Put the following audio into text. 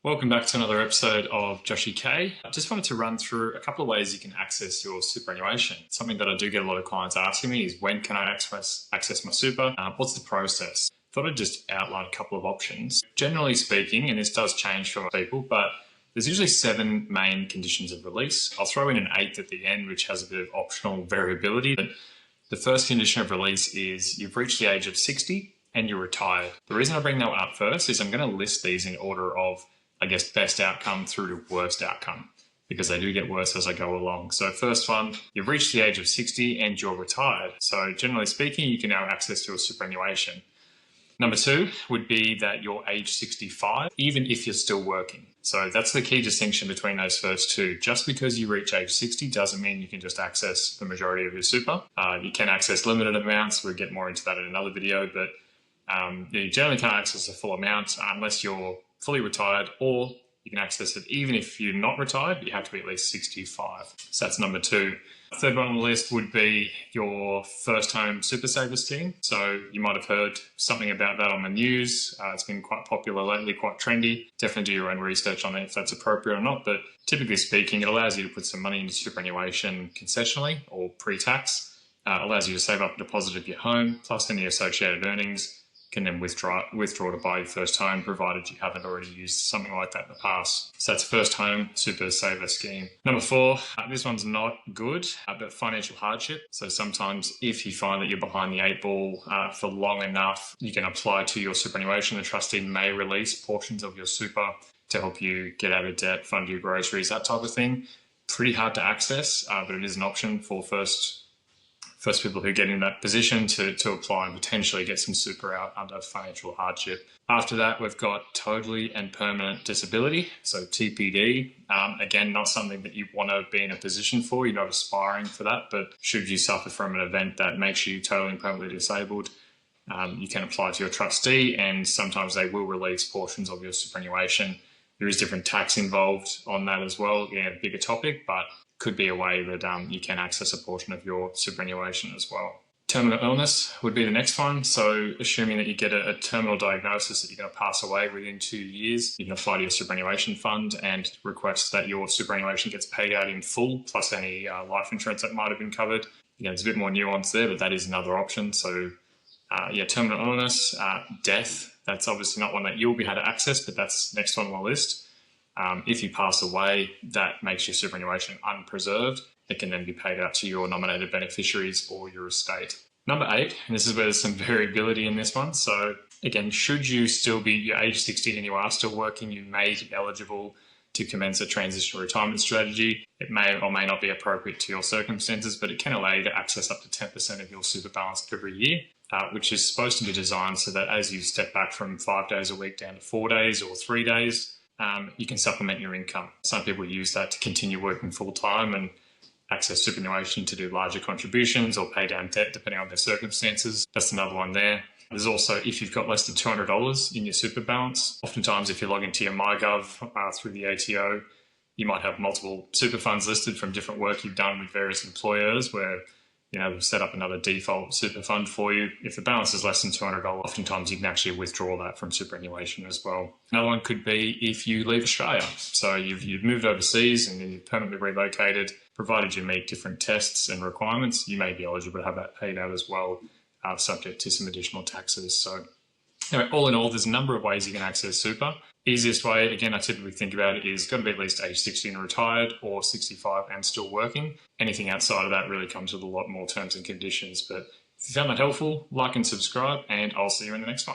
Welcome back to another episode of Joshy K. I just wanted to run through a couple of ways you can access your superannuation. Something that I do get a lot of clients asking me is when can I access my super? What's the process? Thought I'd just outline a couple of options. Generally speaking, and this does change for people, but there's usually 7 main conditions of release. I'll throw in an 8th at the end, which has a bit of optional variability. But the first condition of release is you've reached the age of 60 and you're retired. The reason I bring that one up first is I'm going to list these in order of, best outcome through to worst outcome, because they do get worse as I go along. So first one, you've reached the age of 60 and you're retired. So generally speaking, you can now access your superannuation. Number 2 would be that you're age 65, even if you're still working. So that's the key distinction between those first two. Just because you reach age 60 doesn't mean you can just access the majority of your super. You can access limited amounts. We'll get more into that in another video, but you generally can't access the full amount unless you're fully retired, or you can access it even if you're not retired, but you have to be at least 65. So that's number 2. Third one on the list would be your first home super saver scheme. So you might have heard something about that on the news. It's been quite popular lately, quite trendy. Definitely do your own research on it if that's appropriate or not. But typically speaking, it allows you to put some money into superannuation concessionally or pre-tax. Allows you to save up a deposit of your home, plus any associated earnings. Can then withdraw to buy your first home, provided you haven't already used something like that in the past. So that's first home super saver scheme. Number 4, this one's not good, but financial hardship. So sometimes if you find that you're behind the 8 ball for long enough, you can apply to your superannuation. The trustee may release portions of your super to help you get out of debt, fund your groceries, that type of thing. Pretty hard to access, but it is an option for first people who get in that position to apply and potentially get some super out under financial hardship. After that, we've got totally and permanent disability, so TPD. Again, not something that you want to be in a position for. You're not aspiring for that, but should you suffer from an event that makes you totally and permanently disabled, you can apply to your trustee, and sometimes they will release portions of your superannuation. There is different tax involved on that as well. Yeah, bigger topic, but could be a way that you can access a portion of your superannuation as well. Terminal illness would be the next one. So assuming that you get a terminal diagnosis that you're going to pass away within 2 years, you can apply to your superannuation fund and request that your superannuation gets paid out in full, plus any life insurance that might have been covered. Again, there's a bit more nuance there, but that is another option. So terminal illness, death, that's obviously not one that you'll be able to access, but that's next on the list. If you pass away, that makes your superannuation unpreserved. It can then be paid out to your nominated beneficiaries or your estate. Number 8, and this is where there's some variability in this one. So again, should you still be your age 60 and you are still working, you may be eligible to commence a transitional retirement strategy. It may or may not be appropriate to your circumstances, but it can allow you to access up to 10% of your super balance every year, which is supposed to be designed so that as you step back from 5 days a week down to 4 days or 3 days, you can supplement your income. Some people use that to continue working full time and access superannuation to do larger contributions or pay down debt depending on their circumstances. That's another one there. There's also, if you've got less than $200 in your super balance, oftentimes if you log into your MyGov through the ATO, you might have multiple super funds listed from different work you've done with various employers where they'll set up another default super fund for you. If the balance is less than $200, oftentimes you can actually withdraw that from superannuation as well. Another one could be if you leave Australia. So you've moved overseas and you've permanently relocated, provided you meet different tests and requirements, you may be eligible to have that paid out as well, subject to some additional taxes. So anyway, all in all, there's a number of ways you can access super. Easiest way, again, I typically think about it is got to be at least age 60 and retired, or 65 and still working. Anything outside of that really comes with a lot more terms and conditions. But if you found that helpful, like and subscribe, and I'll see you in the next one.